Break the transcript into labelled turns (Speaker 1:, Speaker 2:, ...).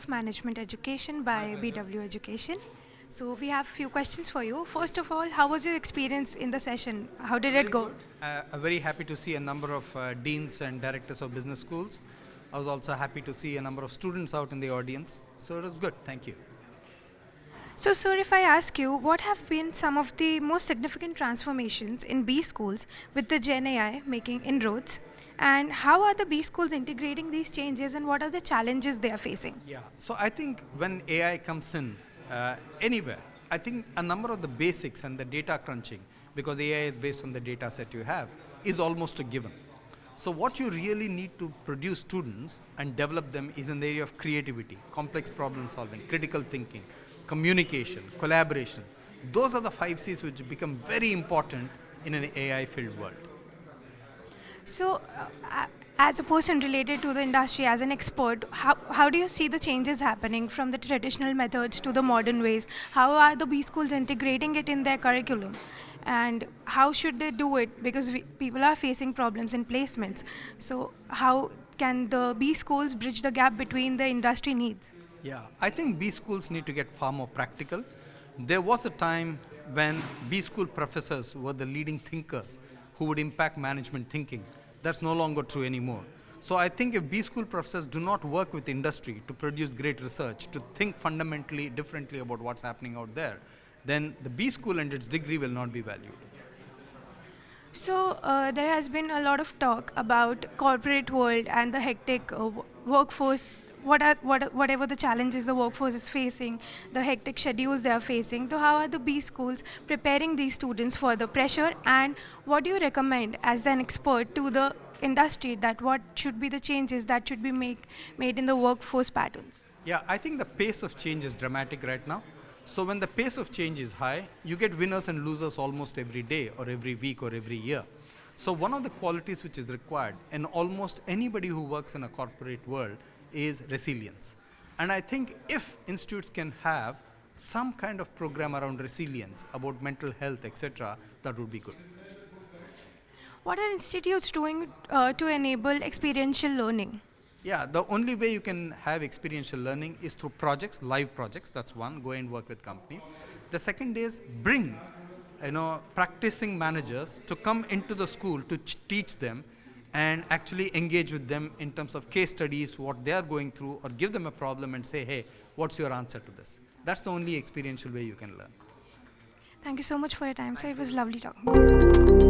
Speaker 1: of Management Education by BW Education. So we have few questions for you. First of all, how was your experience in the session? How did it go?
Speaker 2: I'm very happy to see a number of deans and directors of business schools. I was also happy to see a number of students out in the audience. So it was good. Thank you.
Speaker 1: So sir, if I ask you, what have been some of the most significant transformations in B schools with the Gen AI making inroads? And how are the B schools integrating these changes and what are the challenges they are facing?
Speaker 2: Yeah. So I think when AI comes in anywhere, I think a number of the basics and the data crunching, because AI is based on the data set you have, is almost a given. So what you really need to produce students and develop them is in the area of creativity, complex problem solving, critical thinking, communication, collaboration. Those are the 5 C's which become very important in an AI filled world.
Speaker 1: So, as a person related to the industry, as an expert, how do you see the changes happening from the traditional methods to the modern ways? How are the B schools integrating it in their curriculum? And how should they do it? Because people are facing problems in placements. So, how can the B schools bridge the gap between the industry needs?
Speaker 2: Yeah, I think B schools need to get far more practical. There was a time when B school professors were the leading thinkers who would impact management thinking. That's no longer true anymore. So I think if B school professors do not work with industry to produce great research, to think fundamentally differently about what's happening out there, then the B school and its degree will not be valued.
Speaker 1: So there has been a lot of talk about corporate world and the hectic workforce. Whatever the challenges the workforce is facing, the hectic schedules they are facing. So how are the B schools preparing these students for the pressure? And what do you recommend as an expert to the industry that what should be the changes that should be made in the workforce patterns?
Speaker 2: Yeah, I think the pace of change is dramatic right now. So when the pace of change is high, you get winners and losers almost every day or every week or every year. So one of the qualities which is required in almost anybody who works in a corporate world is resilience. And I think if institutes can have some kind of program around resilience, about mental health, etc., that would be good.
Speaker 1: What are institutes doing to enable experiential learning?
Speaker 2: Yeah, the only way you can have experiential learning is through projects, live projects. That's one, go and work with companies. The second is bring practicing managers to come into the school to teach them and actually engage with them in terms of case studies, what they are going through, or give them a problem and say, hey, what's your answer to this? That's the only experiential way you can learn.
Speaker 1: Thank you so much for your time, sir. It was lovely talking to you.